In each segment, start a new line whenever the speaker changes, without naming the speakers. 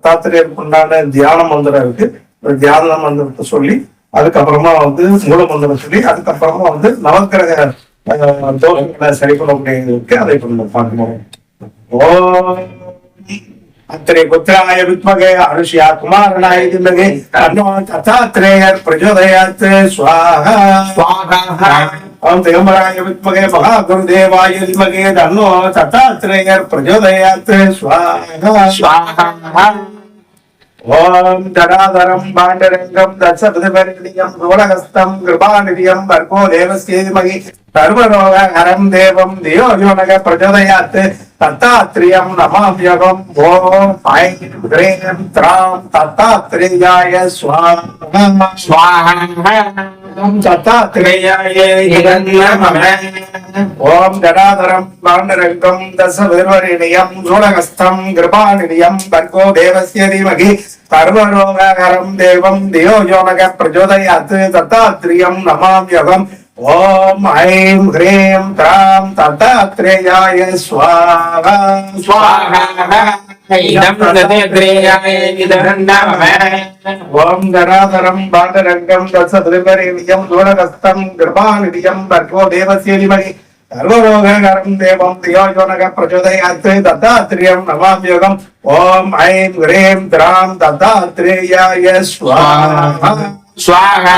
தத்தாத்திரேயருக்கு உண்டான தியான மந்திரம் இருக்கு. தியான மந்திரத்தை சொல்லி அதுக்கப்புறமா மூல மந்திரம் சொல்லி அதுக்கப்புறமா நவக்கிரக தோஷங்களை சரி பண்ணக்கூடியது அதை இப்ப நம்ம பார்க்கணும். அத்திரே புத்திராய வித்மகே அனுஷியா குமாரனாய திமகே தன்னோ தத்தாத்ரேயர் பிரச்சோதயாத் ஸ்வாஹா ஸ்வாஹா. ஓம் திகம்பராய வித்மகே மகாகுருதேவாய திமகே தன்னோ தத்தாத்ரேயர் பிரச்சோதயாத் ஸ்வாஹா ஸ்வாஹா. ஓம் ஜடாதரம் பாண்டரங்கம் தட்சபதிபரியம் சூலஹஸ்தம் கிருபாநிதியம் வர்கோ தேவஸ்ய தீமஹி சர்வரோகஹரம் தேவம் தியோ யோனக பிரச்சோதயாத் தத்தாத்ரேயம் நமாம்யகம். ஓம் ஐம் க்ரீம் த்ராம் தத்தாத்ரேயாய ஸ்வாஹா ஸ்வாஹா. ஓம் தத்தாத்ரேயாய நமः. ஓம் ஜடாதரம் பாண்டரங்கம் தட்சபதிபரியம் சூலஹஸ்தம் கிருபாநிதியம் வர்கோ தேவஸ்ய தீமஹி சர்வரோகஹரம் தேவம் தியோ யோனக பிரச்சோதயாத் தத்தாத்ரேயம் நமாம்யகம். ஓம் I'm hreem த்ராம் தத்தாத்ரேயாய swaha swaha. Om ஜடாதரம் பாண்டரங்கம் தட்சபதிபரியம் சூலஹஸ்தம் கிருபாநிதியம் Virgo தேவஸ்ய தீமஹி சர்வரோகஹரம் தேவம் தியோ யோனக பிரச்சோதயாத் தத்தாத்ரேயம் நமாம்யகம். ஓம் ஐம் ஹ்ரீம் த்ராம் தத்தாத்ரேயாய ஸ்வாஹா ஸ்வாஹா.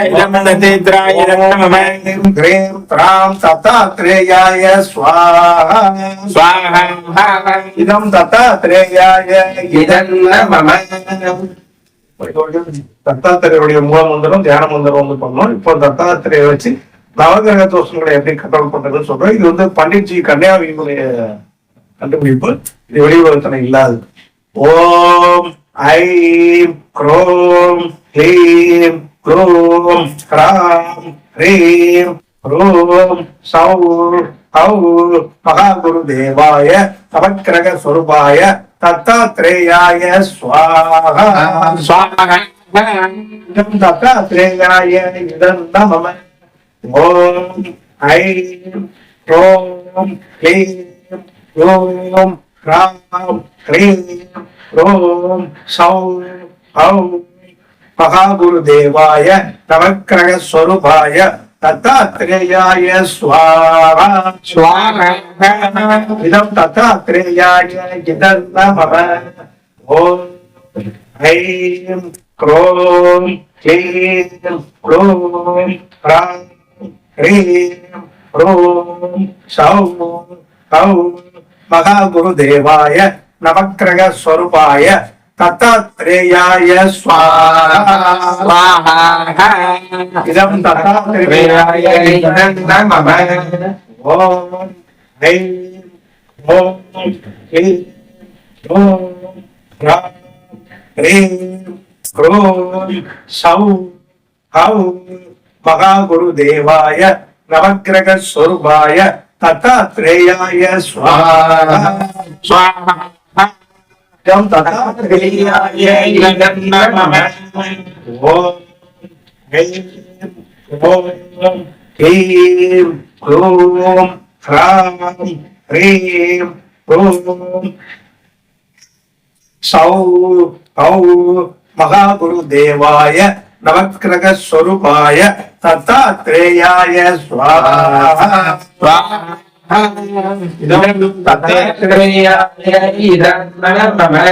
இதம் தத்தாத்ரேயாய ஸ்வாஹா ஸ்வாஹா. இதம் தத்தாத்ரேயாய நமः. தத்தாத்திரேயருடைய மூல மந்திரம் தியான மந்திரம் பண்ணோம். இப்போ தத்தாத்திரேய வச்சு நவகிரக தோஷங்களை எப்படி கண்ட்ரோல் பண்றதுன்னு சொல்றோம். இது பண்டிட்ஜி கன்னியாவினுடைய கண்டுபிடிப்பு. இது வெளியுலகத்துல இல்லாது. ஓம் ஐம் க்ரோம் க்ளீம் க்ளூம் ஹ்ராம் ஹ்ரீம் க்ரூம் சௌ ஹௌ மகாகுரு தேவாய நவக்கிரக ஸ்வரூபாய தத்தாத்ரேயாய ஸ்வாஹா ஸ்வாஹா. தத்தாத்ரேயாய நமः. ஓம் ஐம் க்ரோம் க்ளீம் க்ளூம் ஹ்ராம் ஹ்ரீம் க்ரூம் சௌ ஹௌ மகாகுரு தேவாய நவக்கிரக ஸ்வரூபாய தத்தாத்ரேயாய ஸ்வாஹா ஸ்வாஹா. இதம் தத்தாத்ரேயாய நமः. ஓம் ஐம் க்ரோம் க்ளீம் க்ளூம் ஹ்ராம் ஹ்ரீம் க்ரூம் சௌ ஹௌ மகாகுரு தேவாய நவக்கிரக ஸ்வரூபாய தத்தாத்ரேயாய ஸ்வாஹா ஸ்வாஹா. இதம் தத்தாத்ரேயாய நமः. ஓம் ஐம் க்ரோம் க்ளீம் க்ளூம் ஹ்ராம் ஹ்ரீம் க்ரூம் சௌ ஹௌ மகாகுரு தேவாய நவக்கிரக ஸ்வரூபாய தத்தாத்ரேயாய ஸ்வாஹா ஸ்வாஹா. இதம் தத்தாத்ரேயாய நமः. ஓம் ஐம் க்ரோம் க்ளீம் க்ளூம் ஹ்ராம் ஹ்ரீம் க்ரூம் சௌ ஹௌ மகாகுரு தேவாய நவக்கிரக ஸ்வரூபாய தத்தாத்ரேயாய ஸ்வாஹா ஸ்வாஹா. இதம் தத்தாத்ரேயாய நமः.